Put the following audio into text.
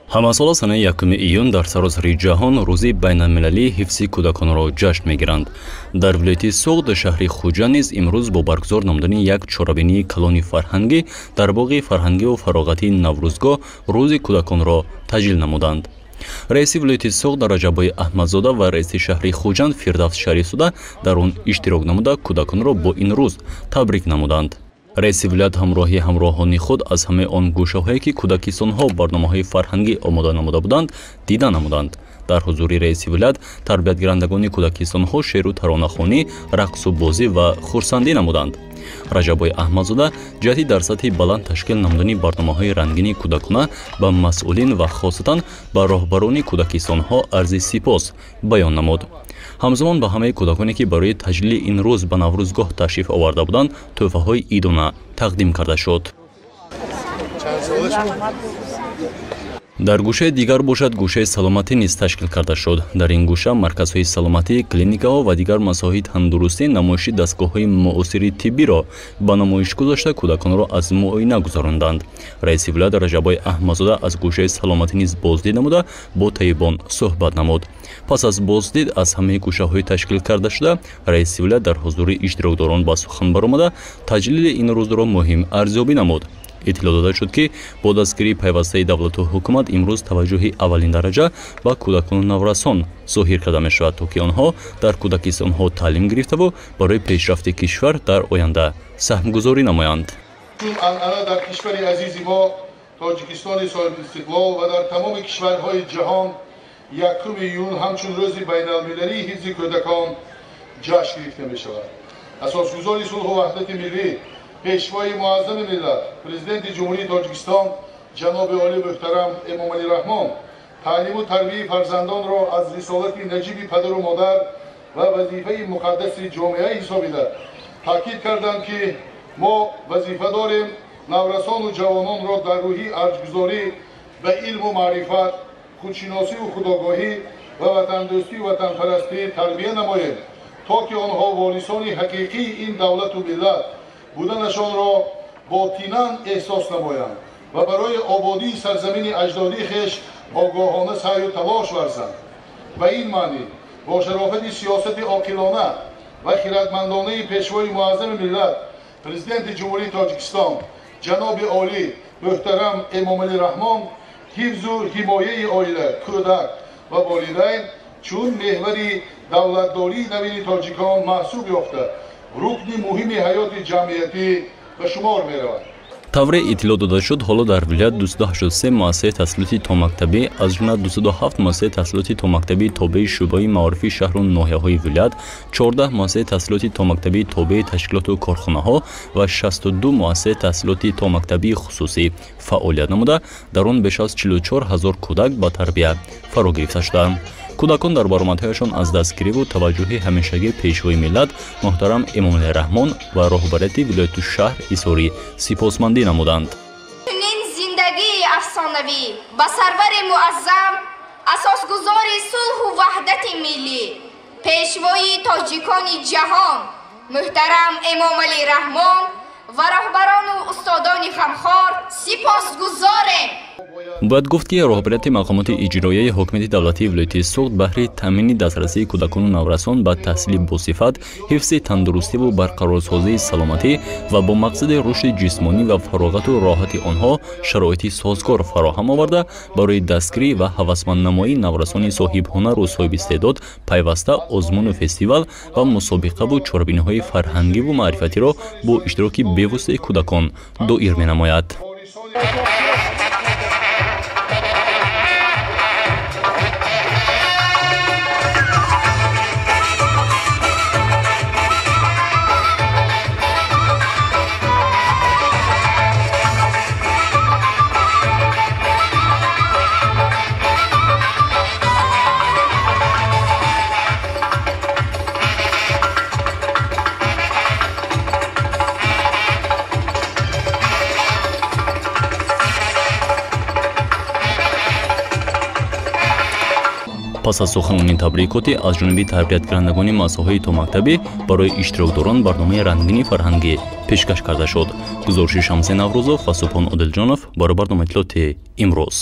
ҳамасола санаи 1 июн дар саросари ҷаҳон рӯзи байналмилалии ҳифзи кӯдаконро ҷашн мегиранд. Дар вилояти Суғд шаҳри Хуҷа низ имрӯз бо баргузор намудани як чорабинии калони фарҳангӣ дар боғи фарҳангиву фароғатии Наврӯзгоҳ рӯзи кӯдаконро таҷлил намуданд. раиси вилояти Суғд Раҷаббой Аҳмадзода ва раиси шаҳри Хуҷанд Фирдавс Шарифзода дар он иштирок намуда кӯдаконро бо ин рӯз табрик намуданд. раиси вилоят ҳамроҳи ҳамроҳони худ аз ҳамаи он гӯшаҳое ки кӯдакистонҳо барномаҳои фарҳангӣ омода намуда буданд дида намуданд. дар ҳузури раиси вилоят тарбиятгирандагони кӯдакистонҳо шеъру таронахонӣ, рақсу бозӣ ва хурсандӣ намуданд. Раҷаббой Аҳмадзода ҷиҳати дар сатҳи баланд ташкил намудани барномаҳои рангини кӯдакона ба масъулин ва хосатан ба роҳбарони кӯдакистонҳо арзи сипос баён намуд. ҳамзамон ба ҳамаи кӯдаконе ки барои таҷлили ин рӯз ба Наврӯзгоҳ ташриф оварда буданд тӯҳфаҳои идона тақдим карда шуд. дар гӯшаи дигар бошад гӯшаи саломатӣ низ ташкил карда шуд. дар ин гӯша марказҳои саломатӣ, клиникаҳо ва дигар масоҳаи тандурустӣ намоиши дастгоҳҳои муосири тиббиро ба намоиш гузошта кӯдаконро аз муоина гузаронданд. раиси вилоят Раҷаббой Аҳмадзода аз гӯшаи саломатӣ низ боздид намуда бо таибон суҳбат намуд. пас аз боздид аз ҳамаи гӯшаҳои ташкил карда шуда раиси вилоят дар ҳузури иштирокдорон ба сухан баромада таҷлили ин рӯзро муҳим арзёбӣ намуд. иттилоъ дода шуд ки бо дастгирии пайвастаи давлату ҳукумат имрӯз таваҷҷӯҳи аввалин дараҷа ба кӯдакону наврасон зоҳир карда мешавад, то ки онҳо дар кӯдакистонҳо таълим гирифтаву барои пешрафти кишвар дар оянда саҳмгузорӣ намоянд. чун анъана дар кишвари азизи мо Тоҷикистони соҳибистиқлол ва дар тамоми кишварҳои ҷаҳон 1 июн ҳамчун рӯзи байналмилалии ҳифзи кӯдакон ҷашн гирифта мешавад. асосгузори сулҳу ваҳдати миллӣ, пешвои муаззами миллат, президенти ҷумҳурии Тоҷикистон ҷаноби олӣ муҳтарам Эмомалӣ Раҳмон таълиму тарбияи фарзандонро аз рисолати наҷиби падару модар ва вазифаи муқаддаси ҷомеа ҳисобида таъкид карданд, ки мо вазифа дорем наврасону ҷавононро дар рӯҳи арҷгузорӣ ба илму маърифат, худшиносиву худогоҳӣ ва ватандӯстию ватанпарастӣ тарбия намоем, то ки онҳо ворисони ҳақиқии ин давлату миллат буданашонро ботинан эҳсос намоянд ва барои ободии сарзамини аҷдодии хеш огоҳона саъю талош варзанд. ба ин маънӣ бо шарофати сиёсати оқилона ва хиратмандонаи пешвои муаззами миллат президенти ҷумҳурии Тоҷикистон ҷаноби олӣ муҳтарам Эмомалӣ Раҳмон ҳифзу ҳимояи оила, кӯдак ва волидайн чун меҳвари давлатдории навини тоҷикон маҳсуб ёфта рукни муҳими ҳаёти ҷамъиятӣ ба шумор меравад. тавре иттилоъ дода шуд ҳоло дар вилоят 283 муассисаи таҳсилоти томактабӣ аз ҷумла 207 муассисаи таҳсилоти томактабии тобеи шӯъбаи маорифи шаҳру ноҳияҳои вилоят, 14 муассисаи таҳсилоти томактабии тобеи ташкилоту корхонаҳо ва 62 муассисаи таҳсилоти томактабии хусусӣ фаъолият намуда, дар он беш аз 44 000 кӯдак ба тарбия фаро гирифта шуданд. кӯдакон дар баромадҳояшон аз дастгириву таваҷҷӯҳи ҳамешагии пешвои миллат муҳтарам Эмомалӣ Раҳмон ва роҳбарияти вилояту шаҳр изҳори сипосмандӣ намуданд. чунин зиндагии афсонавӣ ба сарвари муаззам, асосгузори сулҳу ваҳдати миллӣ, пешвои тоҷикони ҷаҳон муҳтарам Эмомалӣ Раҳмон ва роҳбарону устодони ғамхор сипосгузорем. бояд гуфт ки роҳбарияти мақомоти иҷроияи ҳокимияти давлатии вилояти Суғд баҳри таъмини дастрасии кӯдакону наврасон ба таҳсили босифат, ҳифзи тандурустиву барқарорсозии саломатӣ ва бо мақсади рушди ҷисмонӣ ва фароғату роҳати онҳо шароити созгор фароҳам оварда барои дастгирӣ ва ҳавасманднамоии наврасони соҳибҳунару соҳибистеъдод пайваста озмуну фестивал ва мусобиқаву чорабиниҳои фарҳангиву маърифатиро бо иштироки бевоситаи кӯдакон доир менамояд. пас аз суханонии табрикотӣ аз ҷониби тарбиятгирандагони масоҳаи томактабӣ барои иштирокдорон барномаи рангини фарҳангӣ пешкаш карда шуд. гузориши Шамсе Наврӯзов ва Субҳон Одилҷонов барои барномаи иттилоъоти имрӯз.